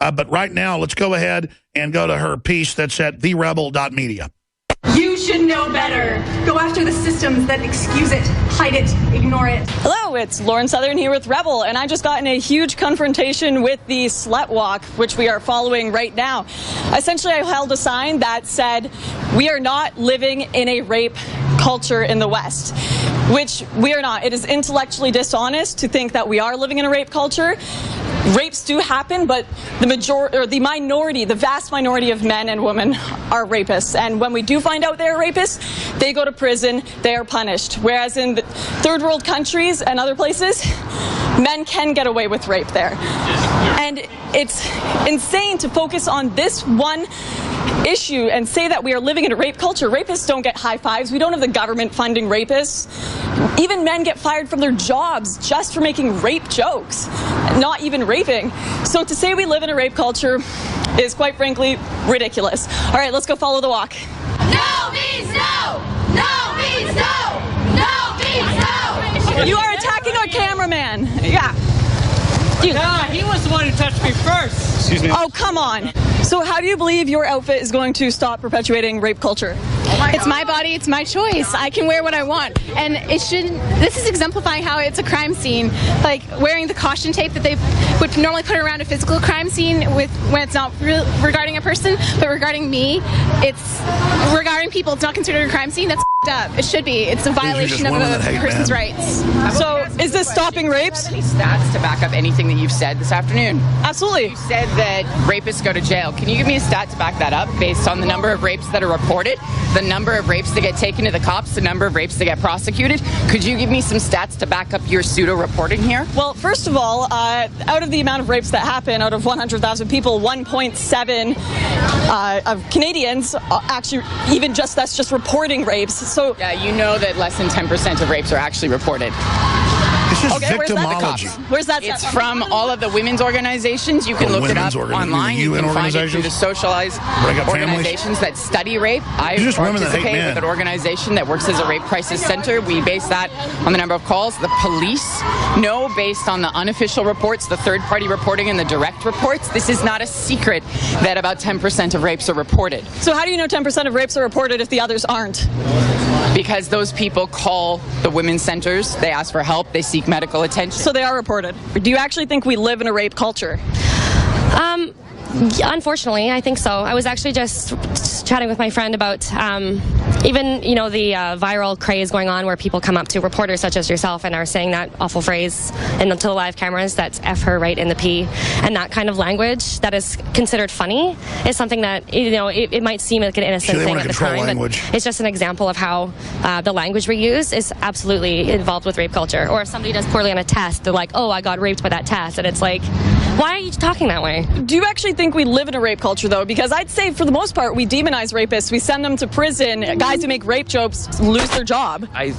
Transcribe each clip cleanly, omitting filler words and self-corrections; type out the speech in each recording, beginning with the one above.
But right now, let's go ahead and go to her piece that's at therebel.media. You should know better. Go after the systems that excuse it, hide it, ignore it. Hello, it's Lauren Southern here with Rebel, and I just got in a huge confrontation with the slut walk, which we are following right now. Essentially, I held a sign that said, "We are not living in a rape culture in the West," which we are not. It is intellectually dishonest to think that we are living in a rape culture. Rapes do happen, but the vast minority of men and women are rapists. And when we do find out they're rapists, they go to prison, they are punished. Whereas in the third world countries and other places, men can get away with rape there. And it's insane to focus on this one issue and say that we are living in a rape culture. Rapists don't get high fives. We don't have the government funding rapists. Even men get fired from their jobs just for making rape jokes, not even raping. So to say we live in a rape culture is quite frankly ridiculous. All right, let's go follow the walk. No means no! No means no! No means no! You are attacking our cameraman. Yeah. Nah, he was the one who touched me first. Excuse me. Oh, come on. So how do you believe your outfit is going to stop perpetuating rape culture? It's my body, it's my choice. I can wear what I want. And it shouldn't, this is exemplifying how it's a crime scene. Like wearing the caution tape that they would normally put around a physical crime scene with when it's not regarding a person, but regarding me, it's regarding people, it's not considered a crime scene. That's up. It should be. It's a violation of a person's rights. So is this stopping rapes? Any stats to back up anything that you've said this afternoon? Absolutely. You said that rapists go to jail. Can you give me a stat to back that up based on the number of rapes that are reported, the number of rapes that get taken to the cops, the number of rapes that get prosecuted? Could you give me some stats to back up your pseudo-reporting here? Well, first of all, out of the amount of rapes that happen, out of 100,000 people, 1.7 of Canadians actually, even just that's just reporting rapes. So yeah, you know that less than 10% of rapes are actually reported. It's just okay, victimology. Where's that? It's from all of the women's organizations. You can look it up online. You can find it through the socialized organizations that study rape. I participate with an organization that works as a rape crisis center. We base that on the number of calls. The police know based on the unofficial reports, the third-party reporting, and the direct reports. This is not a secret that about 10% of rapes are reported. So how do you know 10% of rapes are reported if the others aren't? Because those people call the women's centers, they ask for help, they seek medical attention. So they are reported. Do you actually think we live in a rape culture? Unfortunately, I think so. I was actually just chatting with my friend about even, you know, the viral craze going on where people come up to reporters such as yourself and are saying that awful phrase to the live cameras, that's F her right in the P, and that kind of language that is considered funny is something that, you know, it might seem like an innocent thing at the time, but it's just an example of how the language we use is absolutely involved with rape culture. Or if somebody does poorly on a test, they're like, oh, I got raped by that test, and it's like, why are you talking that way? Do you actually think we live in a rape culture, though? Because I'd say, for the most part, we demonize rapists. We send them to prison. Guys who make rape jokes lose their job. I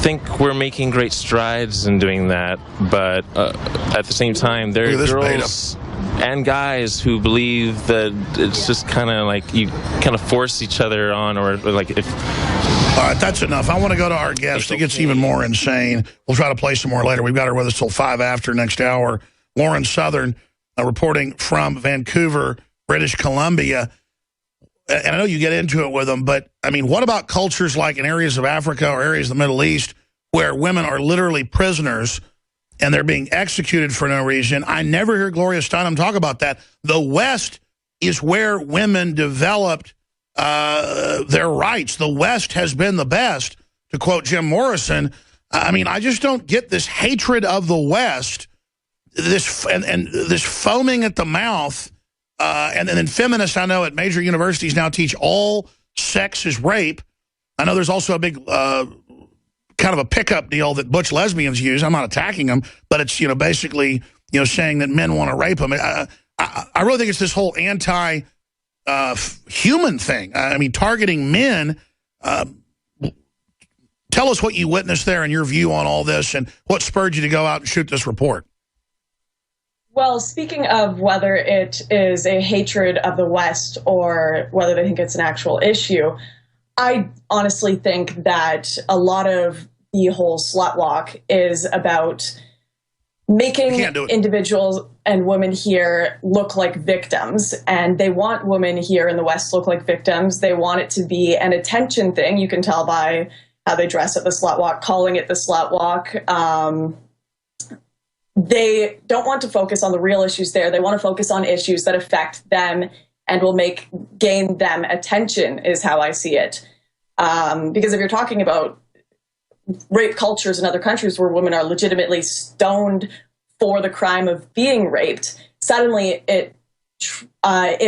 think we're making great strides in doing that, but at the same time, there are girls and guys who believe that it's just kind of like you kind of force each other on, or like if... All right, that's enough. I want to go to our guest. It gets even more insane. We'll try to play some more later. We've got her with us till 5 after next hour. Lauren Southern, reporting from Vancouver, British Columbia. And I know you get into it with them, but, I mean, what about cultures like in areas of Africa or areas of the Middle East where women are literally prisoners and they're being executed for no reason? I never hear Gloria Steinem talk about that. The West is where women developed their rights. The West has been the best, to quote Jim Morrison. I mean, I just don't get this hatred of the West, this this foaming at the mouth, and then feminists I know at major universities now teach all sex is rape. I know there's also a big kind of a pickup deal that butch lesbians use. I'm not attacking them, but it's, you know, basically, you know, saying that men want to rape them. I really think it's this whole anti-human thing. I mean, targeting men. Tell us what you witnessed there and your view on all this and what spurred you to go out and shoot this report. Well, speaking of whether it is a hatred of the West or whether they think it's an actual issue, I honestly think that a lot of the whole slut walk is about making individuals and women here look like victims. And they want women here in the West to look like victims. They want it to be an attention thing. You can tell by how they dress at the slut walk, calling it the slut walk. They don't want to focus on the real issues there. They want to focus on issues that affect them and will gain them attention, is how I see it. Because if you're talking about rape cultures in other countries where women are legitimately stoned for the crime of being raped, suddenly it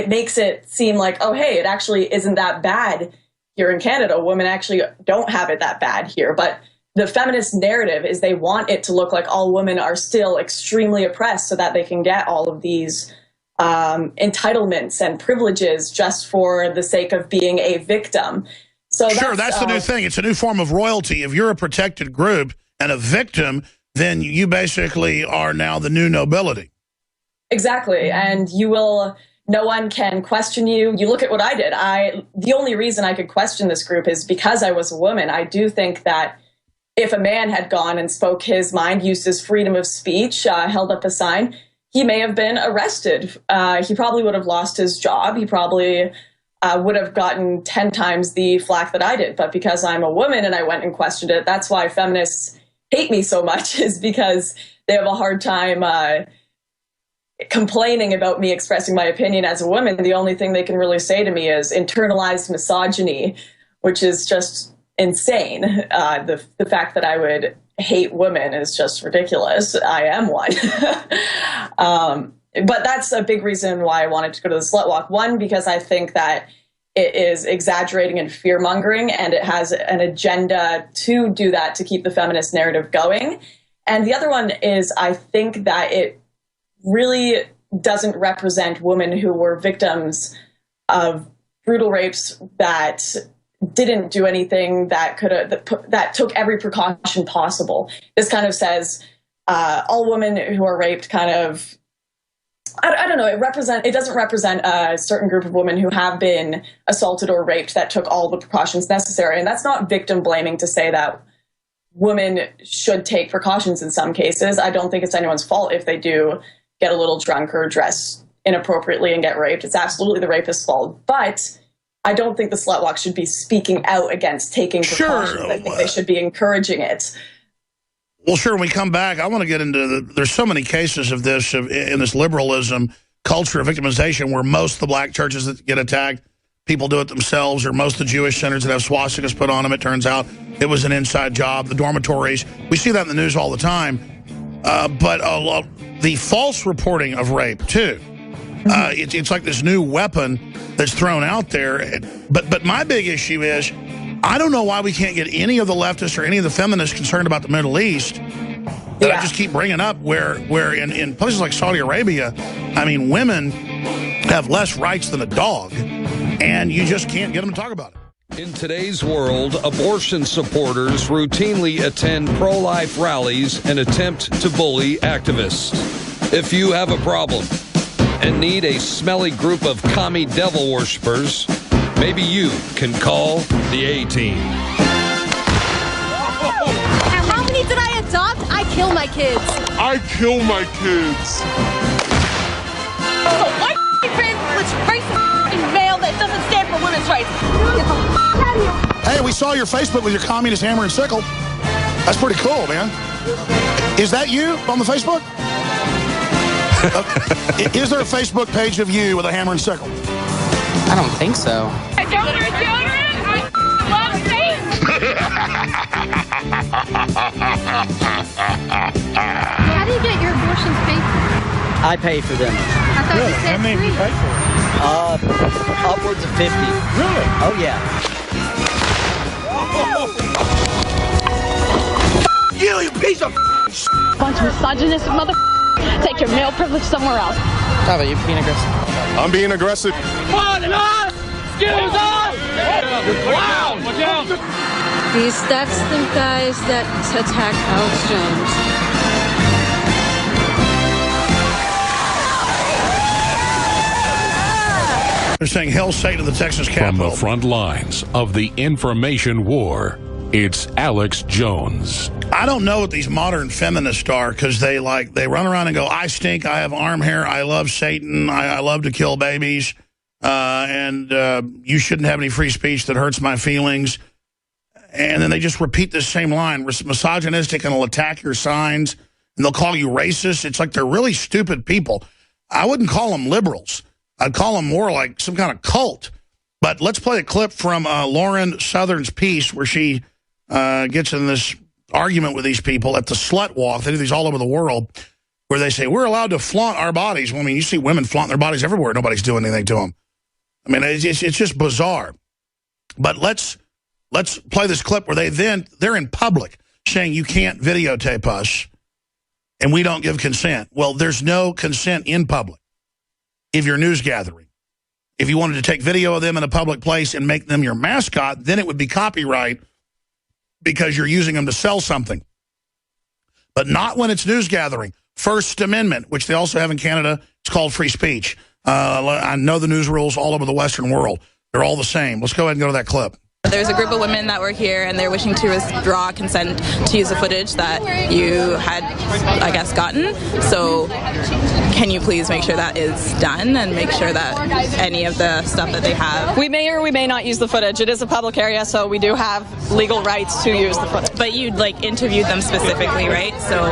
makes it seem like, oh, hey, it actually isn't that bad here in Canada. Women actually don't have it that bad here. But the feminist narrative is they want it to look like all women are still extremely oppressed so that they can get all of these entitlements and privileges just for the sake of being a victim. So sure, that's the new thing. It's a new form of royalty. If you're a protected group and a victim, then you basically are now the new nobility. Exactly. And no one can question you. You look at what I did. The only reason I could question this group is because I was a woman. I do think that if a man had gone and spoke his mind, used his freedom of speech, held up a sign, he may have been arrested. He probably would have lost his job. He probably would have gotten 10 times the flack that I did. But because I'm a woman and I went and questioned it, that's why feminists hate me so much, is because they have a hard time complaining about me expressing my opinion as a woman. The only thing they can really say to me is internalized misogyny, which is just insane. The fact that I would hate women is just ridiculous. I am one. But that's a big reason why I wanted to go to the slut walk. One, because I think that it is exaggerating and fear-mongering, and it has an agenda to do that, to keep the feminist narrative going. And the other one is I think that it really doesn't represent women who were victims of brutal rapes that didn't do anything that took every precaution possible. This kind of says all women who are raped kind of, I don't know, it doesn't represent a certain group of women who have been assaulted or raped that took all the precautions necessary. And that's not victim blaming to say that women should take precautions in some cases. I don't think it's anyone's fault if they do get a little drunk or dress inappropriately and get raped. It's absolutely the rapist's fault. But I don't think the slut walk should be speaking out against taking precautions. Sure. I think they should be encouraging it. Well, sure, when we come back, I want to get into there's so many cases of this, in this liberalism culture of victimization, where most of the black churches that get attacked, people do it themselves, or most of the Jewish centers that have swastikas put on them, it turns out it was an inside job. The dormitories, we see that in the news all the time. But the false reporting of rape, too. It's like this new weapon that's thrown out there. But my big issue is, I don't know why we can't get any of the leftists or any of the feminists concerned about the Middle East that I just keep bringing up, where in places like Saudi Arabia, I mean, women have less rights than a dog, and you just can't get them to talk about it. In today's world, abortion supporters routinely attend pro-life rallies and attempt to bully activists. If you have a problem and need a smelly group of commie devil worshippers, maybe you can call the A-Team. And how many did I adopt? I kill my kids. I kill my kids. Oh, white privilege, racist male that doesn't stand for women's rights. Get the out of here. Hey, we saw your Facebook with your communist hammer and sickle. That's pretty cool, man. Is that you on the Facebook? Is there a Facebook page of you with a hammer and sickle? I don't think so. I don't want children. I love Satan. How do you get your abortions paid for? I pay for them. I thought you said How many do you pay for? Upwards of 50. Really? Oh, yeah. You piece of bunch of misogynist mother. Take your male privilege somewhere else. How about you being aggressive? I'm being aggressive. Pardon us! Excuse us! Wow! Watch out! That's the guys that attack Alex Jones. They're saying hell Satan to the Texas Capitol. From the front lines of the information war, it's Alex Jones. I don't know what these modern feminists are, because they run around and go, I stink, I have arm hair, I love Satan, I love to kill babies, and you shouldn't have any free speech that hurts my feelings. And then they just repeat this same line, misogynistic, and will attack your signs, and they'll call you racist. It's like they're really stupid people. I wouldn't call them liberals. I'd call them more like some kind of cult. But let's play a clip from Lauren Southern's piece where she gets in this argument with these people at the Slut Walk. They do these all over the world, where they say, we're allowed to flaunt our bodies. Well, I mean, you see women flaunt their bodies everywhere. Nobody's doing anything to them. I mean, it's just bizarre. But let's play this clip where they're in public saying you can't videotape us and we don't give consent. Well, there's no consent in public if you're news gathering. If you wanted to take video of them in a public place and make them your mascot, then it would be copyright, because you're using them to sell something. But not when it's news gathering. First Amendment, which they also have in Canada, it's called free speech. I know the news rules all over the Western world. They're all the same. Let's go ahead and go to that clip. There's a group of women that were here, and they're wishing to withdraw consent to use the footage that you had, I guess, gotten. So can you please make sure that is done, and make sure that any of the stuff that they have... We may or we may not use the footage. It is a public area, so we do have legal rights to use the footage. But you interviewed them specifically, right? So,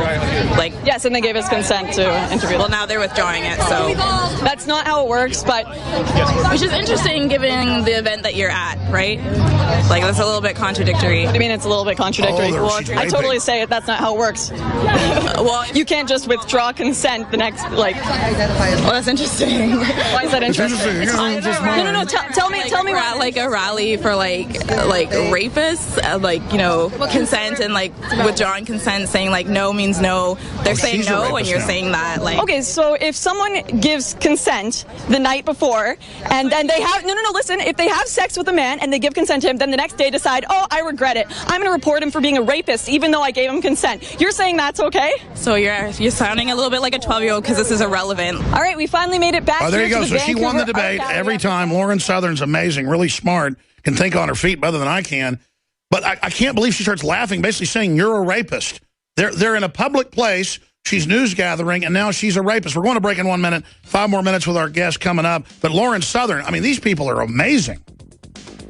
Yes, and they gave us consent to interview them. Well, now they're withdrawing it, so... That's not how it works, but... Which is interesting given the event that you're at, right? That's a little bit contradictory. What do you mean it's a little bit contradictory? I totally say that's not how it works. Well, you can't just withdraw consent the next, Well, that's interesting. Why is that interesting? No. Tell me we're at a rally for rapists, consent and withdrawing consent, saying no means no. They're saying no, and you're saying that Okay, so if someone gives consent the night before, and then they have listen, if they have sex with a man and they give consent to him, then the next day decide, oh, I regret it, I'm going to report him for being a rapist, even though I gave him consent. You're saying that's okay? So you're sounding a little bit like a 12-year-old, because this is irrelevant. All right, we finally made it back. Oh, there you go. So she won the debate every time. Lauren Southern's amazing, really smart, can think on her feet better than I can. But I can't believe she starts laughing, basically saying you're a rapist. They're in a public place. She's news gathering, and now she's a rapist. We're going to break in 1 minute. 5 more minutes with our guest coming up. But Lauren Southern, I mean, these people are amazing.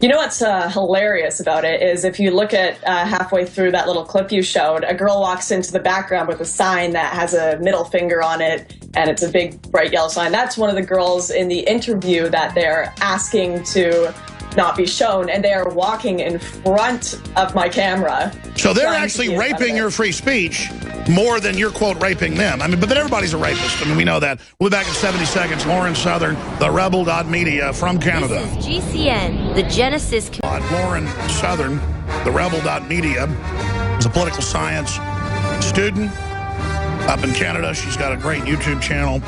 You know what's hilarious about it is if you look at halfway through that little clip you showed, a girl walks into the background with a sign that has a middle finger on it, and it's a big bright yellow sign. That's one of the girls in the interview that they're asking to not be shown, and they are walking in front of my camera. So they're actually raping your free speech more than you're, quote, raping them. I mean, but then everybody's a rapist. I mean, we know that. We'll be back in 70 seconds. Lauren Southern, the Rebel.media from Canada. This is GCN, the Genesis... Lauren Southern, the Rebel.media, is a political science student up in Canada. She's got a great YouTube channel.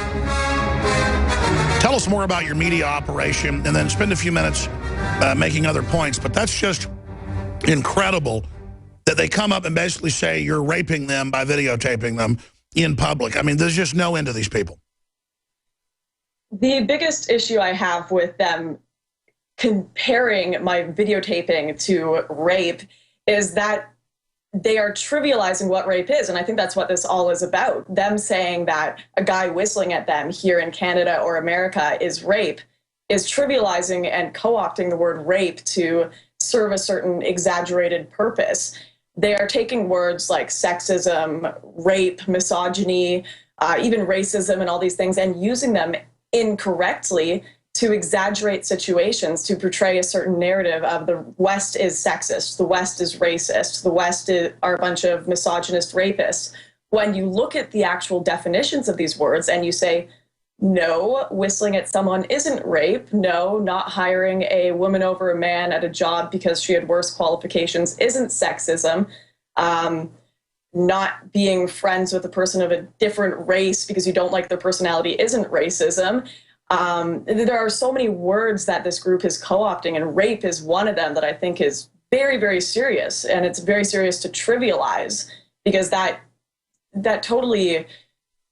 Tell us more about your media operation, and then spend a few minutes making other points. But that's just incredible that they come up and basically say you're raping them by videotaping them in public. I mean, there's just no end to these people. The biggest issue I have with them comparing my videotaping to rape is that they are trivializing what rape is. And I think that's what this all is about. Them saying that a guy whistling at them here in Canada or America is rape is trivializing and co-opting the word rape to serve a certain exaggerated purpose. They are taking words like sexism, rape, misogyny, even racism and all these things, and using them incorrectly to exaggerate situations, to portray a certain narrative of the West is sexist, the West is racist, the West are a bunch of misogynist rapists. When you look at the actual definitions of these words and you say, no, whistling at someone isn't rape, no, not hiring a woman over a man at a job because she had worse qualifications isn't sexism, not being friends with a person of a different race because you don't like their personality isn't racism. There are so many words that this group is co-opting, and rape is one of them that I think is very, very serious. And it's very serious to trivialize, because that totally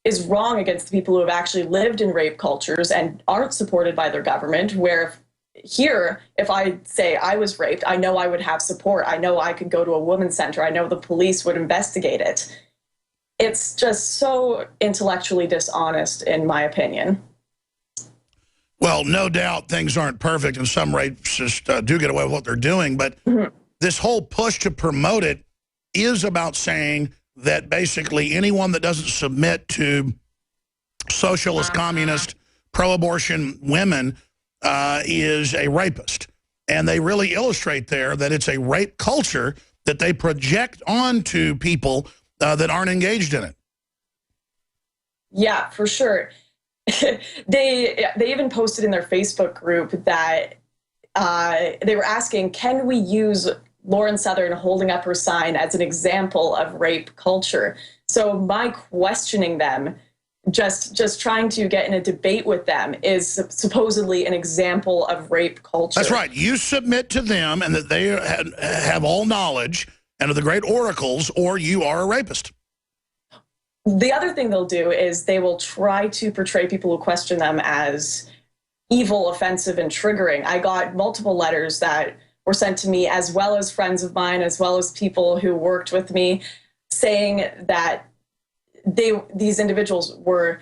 is wrong against the people who have actually lived in rape cultures and aren't supported by their government, where here, if I say I was raped, I know I would have support. I know I could go to a women's center. I know the police would investigate it. It's just so intellectually dishonest, in my opinion. Well, no doubt things aren't perfect, and some rapists do get away with what they're doing, but this whole push to promote it is about saying that basically anyone that doesn't submit to socialist, communist, pro-abortion women is a rapist. And they really illustrate there that it's a rape culture that they project onto people that aren't engaged in it. Yeah, for sure. They even posted in their Facebook group that they were asking, can we use Lauren Southern holding up her sign as an example of rape culture? So my questioning them, just trying to get in a debate with them, is supposedly an example of rape culture. That's right. You submit to them and that they have all knowledge and are the great oracles, or you are a rapist. The other thing they'll do is they will try to portray people who question them as evil, offensive, and triggering. I got multiple letters that were sent to me, as well as friends of mine, as well as people who worked with me, saying that these individuals were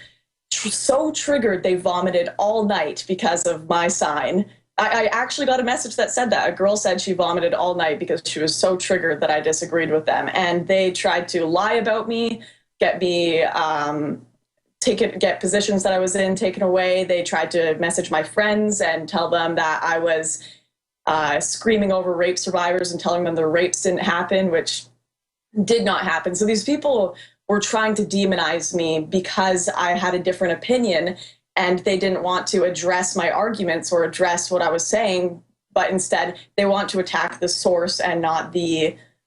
so triggered they vomited all night because of my sign. I actually got a message that said that. A girl said she vomited all night because she was so triggered that I disagreed with them. And they tried to lie about me, get me get positions that I was in taken away. They tried to message my friends and tell them that I was screaming over rape survivors and telling them the rapes didn't happen, which did not happen. So these people were trying to demonize me because I had a different opinion, and they didn't want to address my arguments or address what I was saying, but instead they want to attack the source and not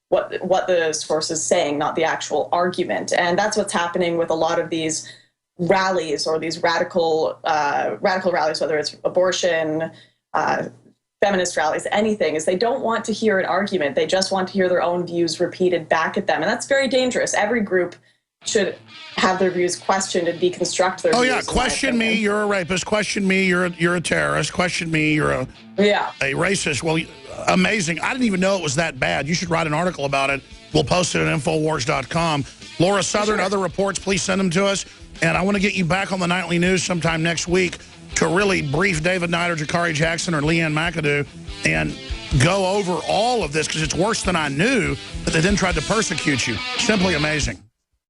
what the source is saying, not the actual argument. And that's what's happening with a lot of these rallies, or these radical rallies, whether it's abortion, feminist rallies, anything, is they don't want to hear an argument. They just want to hear their own views repeated back at them. And that's very dangerous. Every group should have their views questioned and deconstruct their views. Oh yeah, question me, you're a rapist. Question me, you're a terrorist. Question me, you're a racist. Well, amazing. I didn't even know it was that bad. You should write an article about it. We'll post it at Infowars.com. Laura Southern, other reports, please send them to us. And I want to get you back on the Nightly News sometime next week to really brief David Knight or Jakari Jackson or Leanne McAdoo and go over all of this, because it's worse than I knew that they then tried to persecute you. Simply amazing.